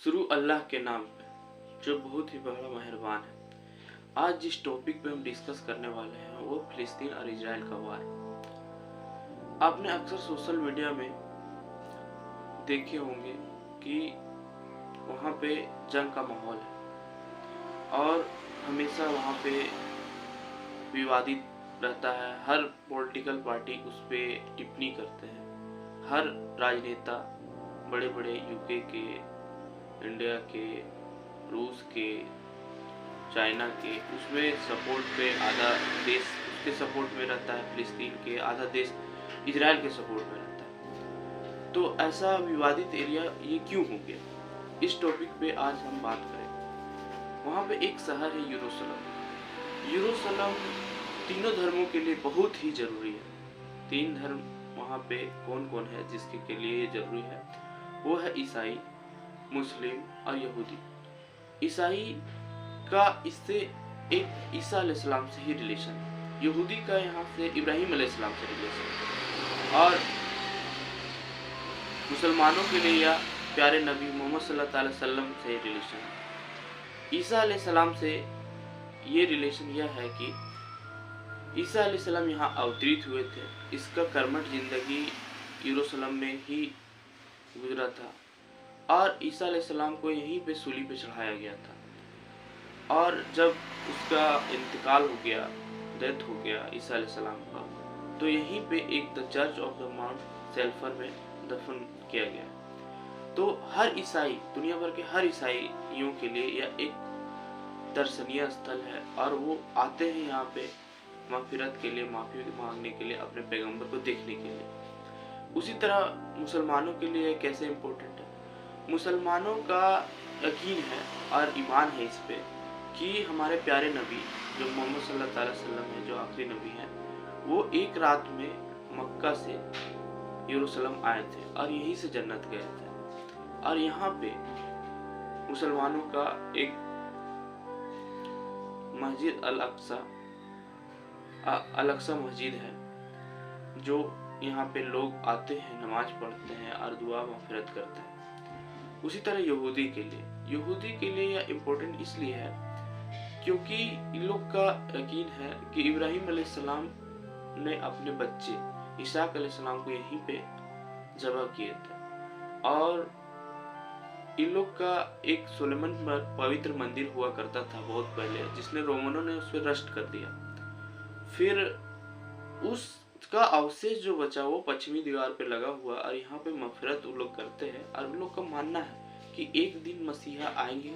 शुरू अल्लाह के नाम पे, जो बहुत ही बड़ा मेहरबान है। आज जिस टॉपिक पे हम डिस्कस करने वाले हैं वो फिलिस्तीन और इजराइल का वार। आपने अक्सर सोशल मीडिया में देखे होंगे कि वहाँ पे जंग का माहौल है और हमेशा वहाँ पे विवादित रहता है। हर पॉलिटिकल पार्टी उस पर टिप्पणी करते हैं। हर राजनेता, बड़े बड़े यूके के, इंडिया के, रूस के, चाइना के, उसमें सपोर्ट पे आधा देश उसके सपोर्ट में रहता है, फिलिस्तीन के आधा देश इजराइल के सपोर्ट में रहता है। तो ऐसा विवादित एरिया ये क्यों हो गया, इस टॉपिक पे आज हम बात करें। वहाँ पे एक शहर है यरूशलेम तीनों धर्मों के लिए बहुत ही जरूरी है। तीन धर्म वहाँ पे कौन कौन है जिसके के लिए ये जरूरी है, वो है ईसाई, मुस्लिम और यहूदी। ईसाई का इससे एक ईसा अलैहिस्सलाम से ही रिलेशन है, यहूदी का यहाँ से इब्राहिम अलैहिस्सलाम से रिलेशन है, और मुसलमानों के लिए या प्यारे नबी मोहम्मद सल्लल्लाहु अलैहि वसल्लम से रिलेशन है। ईसा अलैहिस्सलाम से ये रिलेशन यह है कि ईसा अलैहिस्सलाम यहाँ अवतरित हुए थे। इसका कर्मठ जिंदगी यरूशलेम में ही गुजरा था और ईसा अलैहिस्सलाम को यहीं पे सूली पे चढ़ाया गया था। और जब उसका इंतकाल हो गया, डेथ हो गया ईसा अलैहिस्सलाम का, तो यहीं पे एक the church of the mount सेल्फर में दफन किया गया। तो हर ईसाई, दुनिया भर के हर ईसाइयों के लिए यह एक दर्शनीय स्थल है और वो आते हैं यहाँ पे मगफिरत के लिए, माफी मांगने के लिए, अपने पैगंबर को देखने के लिए। उसी तरह मुसलमानों के लिए कैसे इम्पोर्टेंट है, मुसलमानों का यकीन है और ईमान है इस पे कि हमारे प्यारे नबी जो मोहम्मद सल्लल्लाहु अलैहि वसल्लम है, जो आखिरी नबी हैं, वो एक रात में मक्का से यरूशलेम आए थे और यहीं से जन्नत गए थे। और यहाँ पे मुसलमानों का एक मस्जिद अल-अक्सा मस्जिद है, जो यहाँ पे लोग आते हैं, नमाज पढ़ते हैं और दुआ मगफिरत करते हैं। उसी तरह यहूदी के लिए यह इम्पोर्टेंट इसलिए है क्योंकि इन लोग का यकीन है कि इब्राहिम अलैहिस्सलाम ने अपने बच्चे इसहाक अलैहिस्सलाम को यहीं पे ज़बह किए थे। और इन लोग का एक सुलेमान पवित्र मंदिर हुआ करता था बहुत पहले, जिसने रोमनों ने उस पर नष्ट कर दिया। फिर उसका अवशेष जो बचा वो पश्चिमी दीवार पे लगा हुआ और यहाँ पे मगफिरत उन लोग करते हैं। और उन लोग का मानना है कि एक दिन मसीहा आएंगे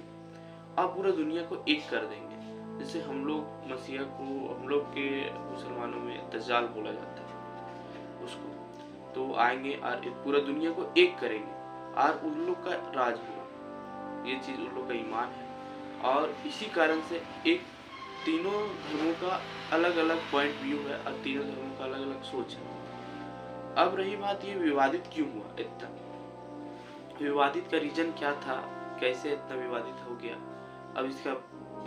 और पूरा दुनिया को एक कर देंगे। जैसे हम लोग मसीहा को, हम लोग के मुसलमानों में दज्जाल बोला जाता है उसको, तो आएंगे और पूरा दुनिया को एक करेंगे और उन लोग का राज होगा। ये चीज़ उन लोग का ईमान है और इसी कारण से एक तीनों धर्मों का अलग अलग पॉइंट व्यू है और तीनों धर्मों का अलग अलग सोच है। अब रही बात, ये विवादित क्यों हुआ इतना, विवादित का रीजन क्या था, कैसे इतना विवादित हो गया, अब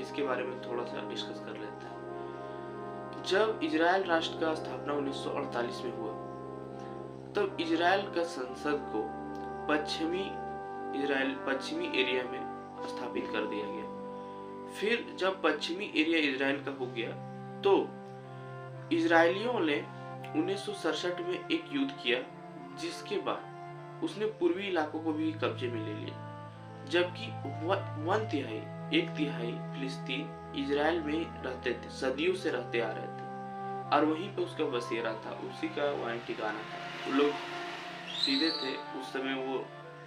इसके बारे में थोड़ा सा डिस्कस कर लेते हैं। जब इजराइल राष्ट्र का स्थापना 1948 में हुआ, तब इजराइल का संसद को पश्चिमी एरिया में स्थापित कर दिया गया। फिर जब पश्चिमी एरिया इजराइल का हो गया तो इजरायलियों ने 1967 में एक युद्ध किया, जिसके बाद उसने पूर्वी इलाकों को भी कब्जे में ले लिया। जबकि एक तिहाई फिलिस्तीन इजराइल में रहते थे, सदियों से रहते आ रहे थे और वहीं पे उसका बसेरा था, उसी का वहाँ ठिकाना था। वो लोग सीधे थे, वो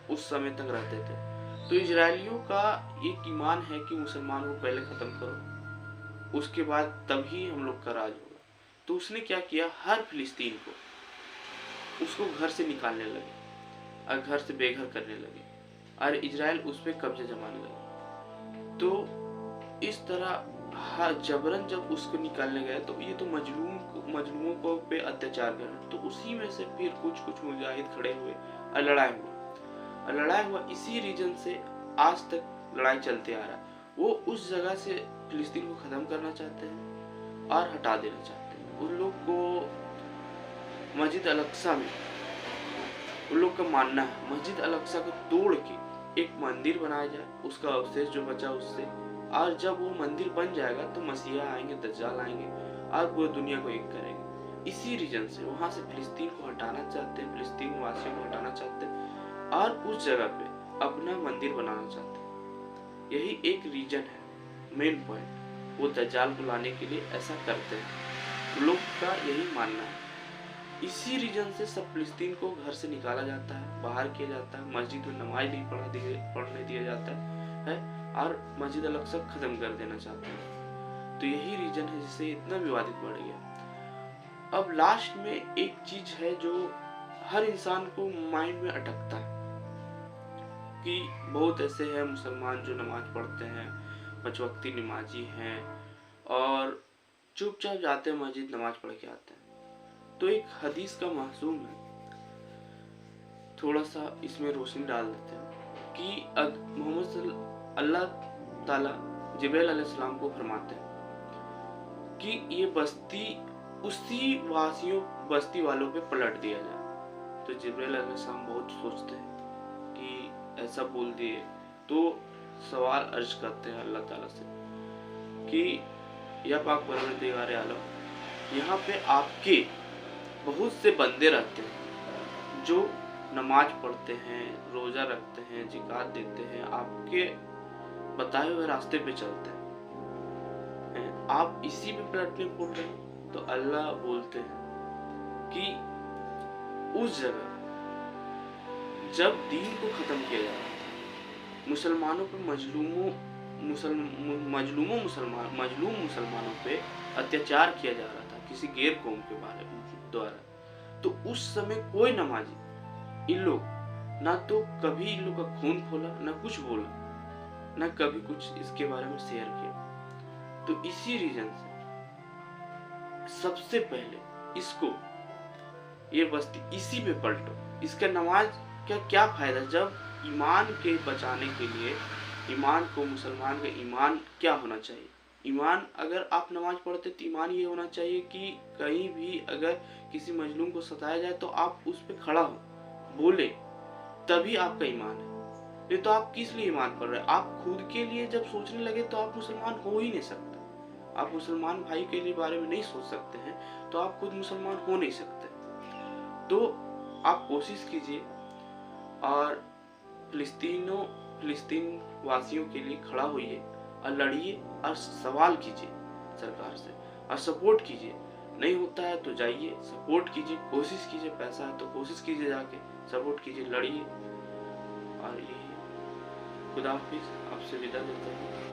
उस समय तक रहते थे। तो इजरायलियों का एक ईमान है कि मुसलमानों को पहले खत्म करो, उसके बाद तभी हम लोग का राज होगा। तो उसने क्या किया, हर फिलिस्तीन को उसको घर से निकालने लगे और घर से बेघर करने लगे और इजराइल उस पर कब्जा जमाने लगे। तो इस तरह जबरन जब उसको निकालने गए तो ये तो मजलूमों को पे अत्याचार कर रहे, तो उसी में से फिर कुछ मुजाहिद खड़े हुए और लड़ाई हुआ। इसी रीजन से आज तक लड़ाई चलते आ रहा है। वो उस जगह से फिलिस्तीन को खत्म करना चाहते हैं और हटा देना चाहते हैं। उन लोग को मस्जिद अल-अक्सा में, उन लोग का मानना है मस्जिद अल-अक्सा को तोड़ के एक मंदिर बनाया जाए, उसका अवशेष जो बचा उससे, और जब वो मंदिर बन जाएगा तो मसीहा आएंगे, दज्जाल आएंगे और पूरी दुनिया को एक करेंगे। इसी रीजन से वहां से फिलिस्तीन को हटाना चाहते हैं, फिलिस्तीन वासियों को हटाना चाहते हैं और उस जगह पे अपना मंदिर बनाना चाहते हैं। यही एक रीजन है, मेन पॉइंट। वो दज्जाल को लाने के लिए ऐसा करते हैं, लोग का यही मानना है। इसी रीजन से सब फिलिस्तीन को घर से निकाला जाता है, बाहर किया जाता है, मस्जिद में नमाज नहीं पढ़ने दिया जाता है और मस्जिद अलग से खत्म कर देना चाहते हैं। तो यही रीजन है जिससे इतना विवादित बढ़ गया। अब लास्ट में एक चीज है जो हर इंसान को माइंड में अटकता है कि बहुत ऐसे हैं मुसलमान जो नमाज पढ़ते हैं, 5 वक्ती नमाजी हैं और चुपचाप जाते हैं मस्जिद, नमाज पढ़ के आते हैं। तो एक हदीस का मासूम है, थोड़ा सा इसमें रोशनी डाल देते हैं कि मोहम्मद अल्लाह ताला जिब्राइल अलैहिस्सलाम को फरमाते हैं कि ये बस्ती उसी बस्ती वालों पे पलट दिया जाए। तो जिब्राइल अलैहिस्सलाम बहुत सोचते हैं कि ऐसा बोल दिए, तो सवाल अर्ज करते हैं अल्लाह ताला से कि या पाक परवरदिगार आलम, यहाँ पे आपके बहुत से बंदे रहते हैं जो नमाज पढ़ते हैं, रोजा रखते हैं, ज़िकात देते हैं, आपके बताए हुए रास्ते पे चलते हैं, आप इसी पे पलटने बोल रहे हैं। तो अल्लाह बोलते हैं कि उस जगह जब दीन को खत्म किया जा रहा था, मुसलमानों पे मजलूम मुसलमानों पे अत्याचार किया जा रहा था किसी गैर कौम के द्वारा, तो उस समय कोई नमाजी इन लोग ना तो कभी इन लोग का खून खोला, ना कुछ बोला, ना कभी कुछ इसके बारे में शेयर किया। तो इसी रीजन से सबसे पहले इसको ये बस्ती इसी पे पलटो। इसका नमाज का क्या फायदा जब ईमान के बचाने के लिए ईमान को, मुसलमान का ईमान क्या होना चाहिए? ईमान, अगर आप नमाज पढ़ते तो ईमान ये होना चाहिए कि कहीं भी अगर किसी मजलूम को सताया जाए तो आप उस पे खड़ा हो, बोले, तभी आपका ईमान है। नहीं तो आप किस लिए ईमान पढ़ रहे हैं? आप खुद के लिए जब सोचने लगे तो आप मुसलमान हो ही नहीं सकते। आप मुसलमान भाई के लिए बारे में नहीं सोच सकते हैं तो आप खुद मुसलमान हो नहीं सकते। तो आप कोशिश कीजिए और फिलिस्तीन वासियों के लिए खड़ा होइए और लड़िए और सवाल कीजिए सरकार से और सपोर्ट कीजिए। नहीं होता है तो जाइए, सपोर्ट कीजिए, कोशिश कीजिए, पैसा है तो कोशिश कीजिए, जाके सपोर्ट कीजिए, लड़िए। और यही खुदा हाफिज़, आपसे विदा लेते हैं।